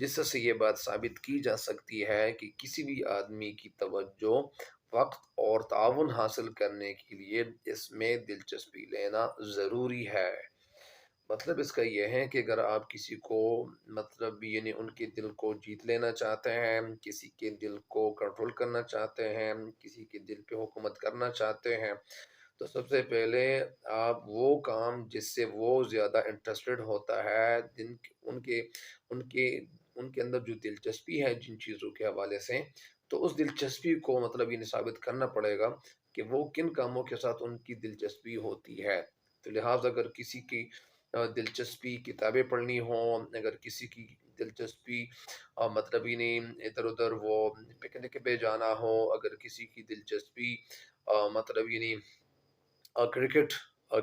جس سے یہ بات ثابت کی جا سکتی ہے کہ کسی بھی آدمی کی توجہ، وقت اور تعاون حاصل کرنے کے لیے اس میں دلچسپی لینا ضروری ہے۔ مطلب اس کا یہ ہے کہ اگر آپ کسی کو مطلب یعنی ان کے دل کو جیت لینا چاہتے ہیں، کسی کے دل کو کنٹرول کرنا چاہتے ہیں، کسی کے دل پہ حکومت کرنا چاہتے ہیں، تو سب سے پہلے آپ وہ کام جس سے وہ زیادہ انٹرسٹڈ ہوتا ہے، ان کے ان کے ان کے اندر جو دلچسپی ہے جن چیزوں کے حوالے سے، تو اس دلچسپی کو مطلب یہ ثابت کرنا پڑے گا کہ وہ کن کاموں کے ساتھ ان کی دلچسپی ہوتی ہے۔ تو لہٰذا اگر کسی کی دلچسپی کتابیں پڑھنی ہوں، اگر کسی کی دلچسپی مطلب ہی نہیں ادھر ادھر وہ پکنک پہ جانا ہو، اگر کسی کی دلچسپی مطلب ہی نہیں کرکٹ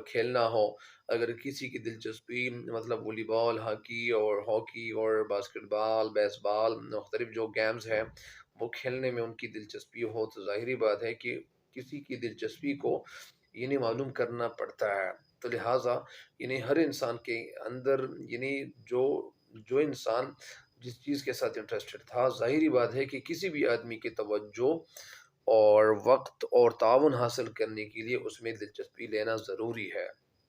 کھیلنا ہو، اگر کسی کی دلچسپی مطلب والی بال، ہاکی اور باسکٹ بال، بیس بال، مختلف جو گیمز ہیں وہ کھیلنے میں ان کی دلچسپی ہو، تو ظاہری بات ہے کہ کسی کی دلچسپی کو معلوم کرنا پڑتا ہے۔ تو لہٰذا ہر انسان کے اندر جو جو انسان جس چیز کے ساتھ انٹرسٹڈ تھا، ظاہری بات ہے کہ کسی بھی آدمی کی توجہ اور وقت اور تعاون حاصل کرنے کے لیے اس میں دلچسپی لینا ضروری ہے۔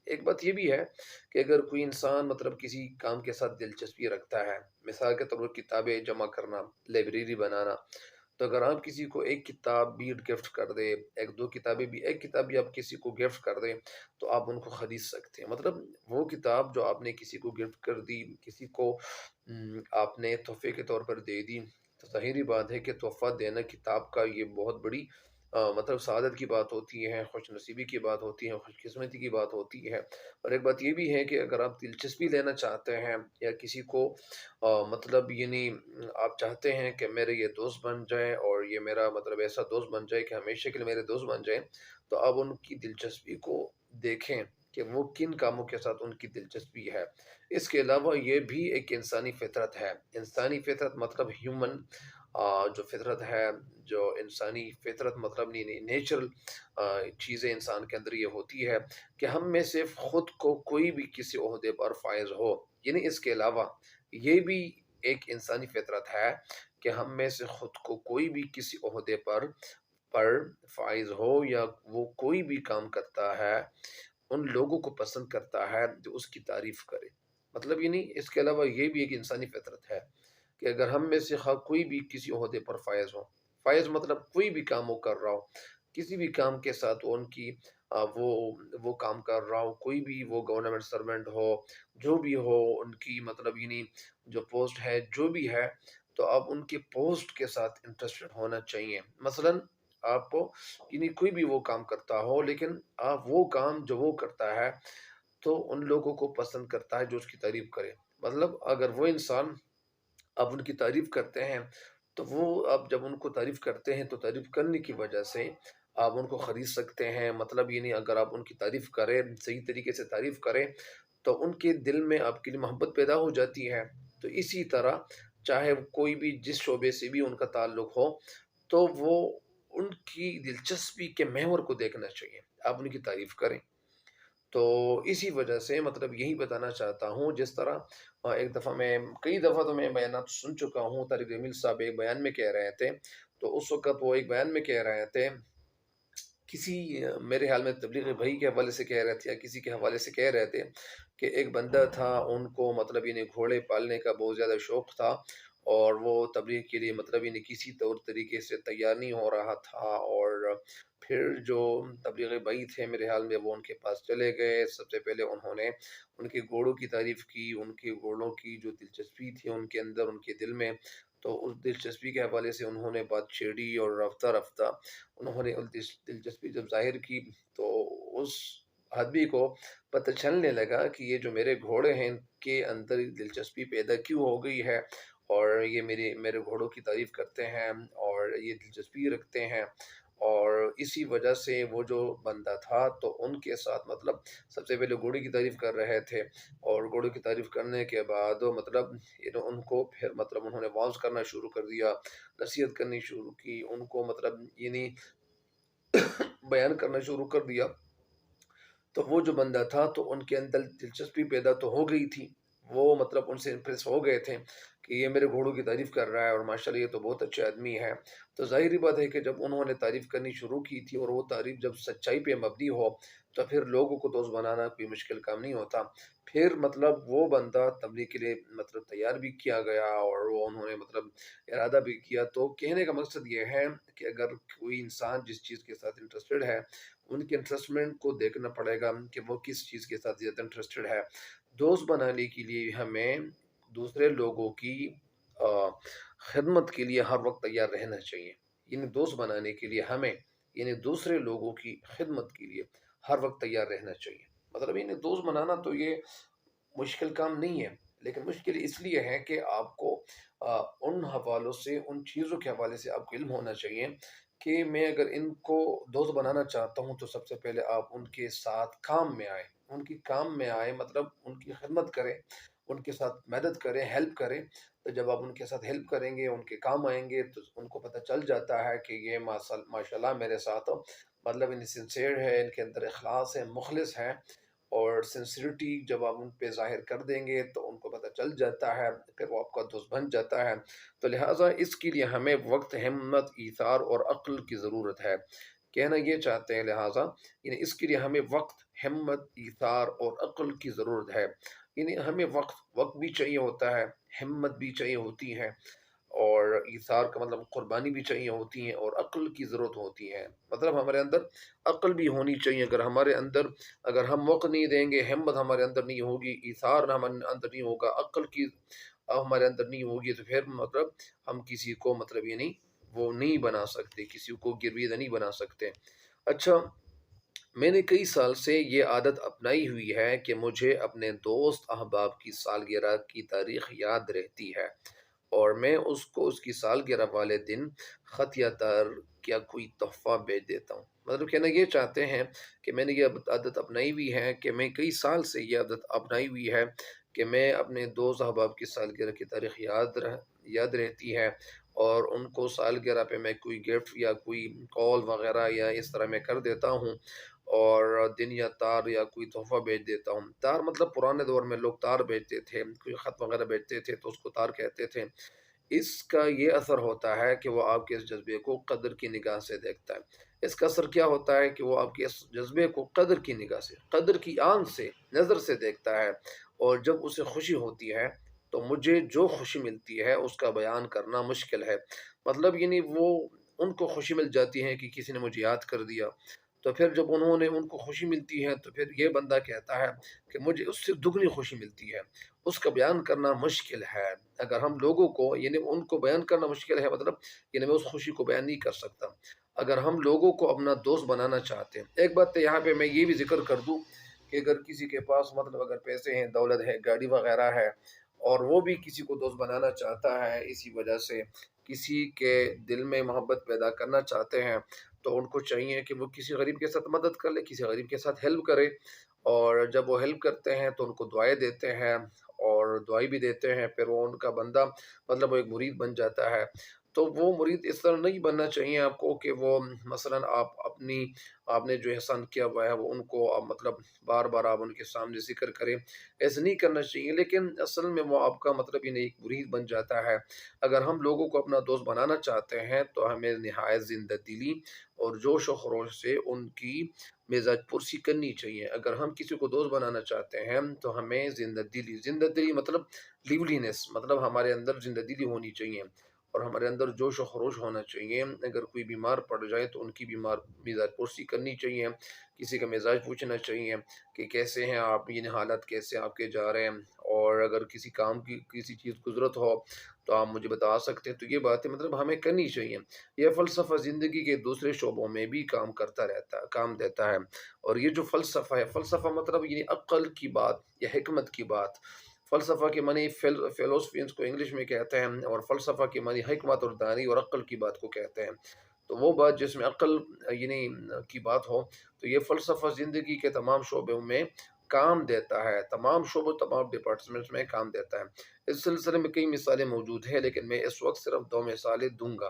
ایک بات یہ بھی ہے کہ اگر کوئی انسان مطلب کسی کام کے ساتھ دلچسپی رکھتا ہے، مثال کے طور پر کتابیں جمع کرنا، لائبریری بنانا، تو اگر آپ کسی کو ایک کتاب بھی گفٹ کر دیں، ایک کتاب بھی آپ کسی کو گفٹ کر دیں، تو آپ ان کو خرید سکتے ہیں۔ مطلب وہ کتاب جو آپ نے کسی کو گفٹ کر دی، کسی کو آپ نے تحفے کے طور پر دے دی، تو ظاہری بات ہے کہ تحفہ دینا کتاب کا یہ بہت بڑی مطلب سعادت کی بات ہوتی ہے، خوش نصیبی کی بات ہوتی ہے، خوش قسمتی کی بات ہوتی ہے۔ اور ایک بات یہ بھی ہے کہ اگر آپ دلچسپی لینا چاہتے ہیں یا کسی کو مطلب آپ چاہتے ہیں کہ میرے یہ دوست بن جائے اور یہ میرا مطلب ایسا دوست بن جائے کہ ہمیشہ کے لیے میرے دوست بن جائیں، تو آپ ان کی دلچسپی کو دیکھیں کہ وہ کن کاموں کے ساتھ ان کی دلچسپی ہے۔ اس کے علاوہ یہ بھی ایک انسانی فطرت ہے۔ انسانی فطرت مطلب ہیومن جو فطرت ہے، جو انسانی فطرت مطلب نیچرل چیزیں انسان کے اندر یہ ہوتی ہے کہ ہم میں سے خود کو کوئی بھی کسی عہدے پر فائز ہو، اس کے علاوہ یہ بھی ایک انسانی فطرت ہے کہ ہم میں سے خود کو کوئی بھی کسی عہدے پر فائز ہو یا وہ کوئی بھی کام کرتا ہے، ان لوگوں کو پسند کرتا ہے جو اس کی تعریف کرے۔ مطلب اس کے علاوہ یہ بھی ایک انسانی فطرت ہے کہ اگر ہم میں سے کوئی بھی کسی عہدے پر فائز ہو، فائز مطلب کوئی بھی کام وہ کر رہا ہو، کسی بھی کام کے ساتھ وہ ان کی وہ کام کر رہا ہو، کوئی بھی وہ گورنمنٹ سرونٹ ہو، جو بھی ہو، ان کی مطلب جو پوسٹ ہے جو بھی ہے، تو آپ ان کے پوسٹ کے ساتھ انٹرسٹڈ ہونا چاہیے۔ مثلا آپ کو کوئی بھی وہ کام کرتا ہو، لیکن آپ وہ کام جو وہ کرتا ہے تو ان لوگوں کو پسند کرتا ہے جو اس کی تعریف کرے۔ مطلب اگر وہ انسان آپ ان کی تعریف کرتے ہیں، تو وہ آپ جب ان کو تعریف کرتے ہیں تو تعریف کرنے کی وجہ سے آپ ان کو خرید سکتے ہیں۔ مطلب اگر آپ ان کی تعریف کریں، صحیح طریقے سے تعریف کریں، تو ان کے دل میں آپ کے لیے محبت پیدا ہو جاتی ہے۔ تو اسی طرح چاہے کوئی بھی جس شعبے سے بھی ان کا تعلق ہو، تو وہ ان کی دلچسپی کے محور کو دیکھنا چاہیے، آپ ان کی تعریف کریں۔ تو اسی وجہ سے مطلب یہی بتانا چاہتا ہوں، جس طرح ایک دفعہ کئی دفعہ تو میں بیانات سن چکا ہوں، طارق جمیل صاحب ایک بیان میں کہہ رہے تھے، تو اس وقت وہ ایک بیان میں کہہ رہے تھے، کسی میرے خیال میں تبلیغ بھائی کے حوالے سے کہہ رہے تھے یا کسی کے حوالے سے کہہ رہے تھے کہ ایک بندہ تھا، ان کو مطلب گھوڑے پالنے کا بہت زیادہ شوق تھا، اور وہ تبلیغ کے لیے مطلب کسی طور طریقے سے تیار نہیں ہو رہا تھا، اور پھر جو تبلیغ بھائی تھے میرے حال میں وہ ان کے پاس چلے گئے۔ سب سے پہلے انہوں نے ان کے گھوڑوں کی تعریف کی، ان کے گھوڑوں کی جو دلچسپی تھی ان کے اندر، ان کے دل میں، تو اس دلچسپی کے حوالے سے انہوں نے بات چھیڑی، اور رفتہ رفتہ انہوں نے دلچسپی جب ظاہر کی تو اس آدمی کو پتہ چلنے لگا کہ یہ جو میرے گھوڑے ہیں ان کے اندر دلچسپی پیدا کیوں ہو گئی ہے، اور یہ میرے گھوڑوں کی تعریف کرتے ہیں اور یہ دلچسپی رکھتے ہیں، اور اسی وجہ سے وہ جو بندہ تھا تو ان کے ساتھ مطلب سب سے پہلے گھوڑے کی تعریف کر رہے تھے، اور گھوڑے کی تعریف کرنے کے بعد مطلب ان کو پھر مطلب انہوں نے واز کرنا شروع کر دیا، نصیحت کرنی شروع کی، ان کو مطلب بیان کرنا شروع کر دیا۔ تو وہ جو بندہ تھا تو ان کے اندر دلچسپی پیدا تو ہو گئی تھی، وہ مطلب ان سے امپریس ہو گئے تھے کہ یہ میرے گھوڑوں کی تعریف کر رہا ہے اور ماشاءاللہ یہ تو بہت اچھے آدمی ہے۔ تو ظاہری بات ہے کہ جب انہوں نے تعریف کرنی شروع کی تھی اور وہ تعریف جب سچائی پہ مبنی ہو تو پھر لوگوں کو دوست بنانا کوئی مشکل کام نہیں ہوتا۔ پھر مطلب وہ بندہ تبلیغ کے لیے مطلب تیار بھی کیا گیا اور وہ انہوں نے مطلب ارادہ بھی کیا۔ تو کہنے کا مقصد یہ ہے کہ اگر کوئی انسان جس چیز کے ساتھ انٹرسٹڈ ہے ان کے انٹرسٹمنٹ کو دیکھنا پڑے گا کہ وہ کس چیز کے ساتھ زیادہ انٹرسٹڈ ہے۔ دوست بنانے کے لیے ہمیں دوسرے لوگوں کی آ، خدمت کے لیے ہر وقت تیار رہنا چاہیے۔ یعنی دوست بنانے کے لیے ہمیں یعنی دوسرے لوگوں کی خدمت کے لیے ہر وقت تیار رہنا چاہیے۔ مطلب یعنی دوست بنانا تو یہ مشکل کام نہیں ہے، لیکن مشکل اس لیے ہے کہ آپ کو ان حوالوں سے ان چیزوں کے حوالے سے آپ کو علم ہونا چاہیے کہ میں اگر ان کو دوست بنانا چاہتا ہوں تو سب سے پہلے آپ ان کے ساتھ کام میں آئیں، ان کی کام میں آئیں مطلب ان کی خدمت کریں، ان کے ساتھ مدد کریں، ہیلپ کریں۔ تو جب آپ ان کے ساتھ ہیلپ کریں گے، ان کے کام آئیں گے تو ان کو پتہ چل جاتا ہے کہ یہ ماشاء اللہ میرے ساتھ مطلب ان سنسیئر ہے، ان کے اندر اخلاص ہے، مخلص ہے۔ اور سنسیریٹی جب آپ ان پہ ظاہر کر دیں گے تو ان کو پتہ چل جاتا ہے، پھر وہ آپ کا دوست بن جاتا ہے۔ تو لہٰذا اس کے لیے ہمیں وقت، ہمت، ایثار اور عقل کی ضرورت ہے۔ کہنا یہ چاہتے ہیں لہٰذا یعنی اس کے لیے ہمیں وقت، ہمت، ایثار اور عقل کی ضرورت ہے۔ یعنی ہمیں وقت بھی چاہیے ہوتا ہے، ہمت بھی چاہیے ہوتی ہے، اور ایثار کا مطلب قربانی بھی چاہیے ہوتی ہے، اور عقل کی ضرورت ہوتی ہے۔ مطلب ہمارے اندر عقل بھی ہونی چاہیے۔ اگر ہم وقت نہیں دیں گے، ہمت ہمارے اندر نہیں ہوگی، ایثار ہمارے اندر نہیں ہوگا، عقل کی ہمارے اندر نہیں ہوگی، تو پھر مطلب ہم کسی کو مطلب یہ نہیں وہ نہیں بنا سکتے، کسی کو گرویدہ نہیں بنا سکتے۔ اچھا، میں نے کئی سال سے یہ عادت اپنائی ہوئی ہے کہ مجھے اپنے دوست احباب کی سالگرہ کی تاریخ یاد رہتی ہے، اور میں اس کو اس کی سالگرہ والے دن خط یا یا کوئی تحفہ بھیج دیتا ہوں۔ مطلب کہنا یہ چاہتے ہیں کہ میں نے یہ عادت اپنائی ہوئی ہے کہ میں کئی سال سے یہ عادت اپنائی ہوئی ہے کہ میں اپنے دوست احباب کی سالگرہ کی تاریخ یاد رہتی ہے، اور ان کو سالگرہ پہ میں کوئی گفٹ یا کوئی کال وغیرہ یا اس طرح میں کر دیتا ہوں، اور دن یا تار یا کوئی تحفہ بھیج دیتا ہوں۔ تار مطلب پرانے دور میں لوگ تار بھیجتے تھے، کوئی خط وغیرہ بھیجتے تھے تو اس کو تار کہتے تھے۔ اس کا یہ اثر ہوتا ہے کہ وہ آپ کے اس جذبے کو قدر کی نگاہ سے دیکھتا ہے۔ اس کا اثر کیا ہوتا ہے کہ وہ آپ کے اس جذبے کو قدر کی نگاہ سے، قدر کی آنکھ سے، نظر سے دیکھتا ہے، اور جب اسے خوشی ہوتی ہے تو مجھے جو خوشی ملتی ہے اس کا بیان کرنا مشکل ہے۔ مطلب یعنی وہ ان کو خوشی مل جاتی ہے کہ کسی نے مجھے یاد کر دیا، تو پھر جب ان کو خوشی ملتی ہے تو پھر یہ بندہ کہتا ہے کہ مجھے اس سے دگنی خوشی ملتی ہے۔ اس کا بیان کرنا مشکل ہے۔ اگر ہم لوگوں کو یعنی ان کو بیان کرنا مشکل ہے، مطلب یعنی میں اس خوشی کو بیان نہیں کر سکتا۔ اگر ہم لوگوں کو اپنا دوست بنانا چاہتے ہیں، ایک بات تو یہاں پہ میں یہ بھی ذکر کر دوں کہ اگر کسی کے پاس مطلب اگر پیسے ہیں، دولت ہے، گاڑی وغیرہ ہے، اور وہ بھی کسی کو دوست بنانا چاہتا ہے، اسی وجہ سے کسی کے دل میں محبت پیدا کرنا چاہتے ہیں، تو ان کو چاہیے کہ وہ کسی غریب کے ساتھ مدد کر لے، کسی غریب کے ساتھ ہیلپ کرے، اور جب وہ ہیلپ کرتے ہیں تو ان کو دعائیں دیتے ہیں، اور دعائی بھی دیتے ہیں، پھر وہ ان کا بندہ مطلب وہ ایک مرید بن جاتا ہے۔ تو وہ مرید اس طرح نہیں بننا چاہیے آپ کو کہ وہ مثلا آپ نے جو احسان کیا ہوا ہے وہ ان کو آپ مطلب بار بار آپ ان کے سامنے ذکر کریں، ایسا نہیں کرنا چاہیے، لیکن اصل میں وہ آپ کا مطلب یہ نہیں ایک مرید بن جاتا ہے۔ اگر ہم لوگوں کو اپنا دوست بنانا چاہتے ہیں تو ہمیں نہایت زندہ دلی اور جوش و خروش سے ان کی مزاج پرسی کرنی چاہیے۔ اگر ہم کسی کو دوست بنانا چاہتے ہیں تو ہمیں زندہ دلی مطلب لیولینس، مطلب ہمارے اندر زندہ دلی ہونی چاہیے، اور ہمارے اندر جوش و خروش ہونا چاہیے۔ اگر کوئی بیمار پڑ جائے تو ان کی مزاج پرسی کرنی چاہیے، کسی کا مزاج پوچھنا چاہیے کہ کیسے ہیں آپ، یہ حالت کیسے آپ کے جا رہے ہیں، اور اگر کسی کام کی کسی چیز کی ضرورت ہو تو آپ مجھے بتا سکتے ہیں۔ تو یہ باتیں مطلب ہمیں کرنی چاہیے۔ یہ فلسفہ زندگی کے دوسرے شعبوں میں بھی کام دیتا ہے، اور یہ جو فلسفہ ہے، فلسفہ مطلب یعنی عقل کی بات یا حکمت کی بات۔ فلسفہ کے معنی فلسفیانس کو انگلش میں کہتے ہیں، اور فلسفہ کے معنی حکمت اور دانی اور عقل کی بات کو کہتے ہیں۔ تو وہ بات جس میں عقل یعنی کی بات ہو، تو یہ فلسفہ زندگی کے تمام شعبوں میں کام دیتا ہے، تمام شعبوں، تمام ڈپارٹمنٹس میں کام دیتا ہے۔ اس سلسلے میں کئی مثالیں موجود ہیں، لیکن میں اس وقت صرف 2 مثالیں دوں گا۔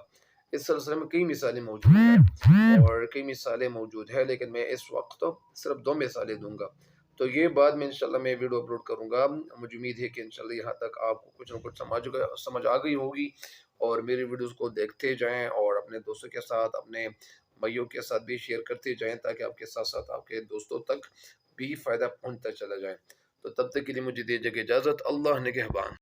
اس سلسلے میں کئی مثالیں موجود ہیں، اور کئی مثالیں موجود ہیں، لیکن میں اس وقت تو صرف 2 مثالیں دوں گا۔ تو یہ بعد میں انشاءاللہ میں ویڈیو اپلوڈ کروں گا. مجھے امید ہے کہ انشاءاللہ یہاں تک آپ کو کچھ نہ کچھ سمجھ آ گئی ہوگی، اور میری ویڈیوز کو دیکھتے جائیں اور اپنے دوستوں کے ساتھ، اپنے بھائیوں کے ساتھ بھی شیئر کرتے جائیں، تاکہ آپ کے ساتھ ساتھ آپ کے دوستوں تک بھی فائدہ پہنچتا چلا جائے. تو تب تک کے لیے مجھے دیجیے اجازت. اللہ نگہبان.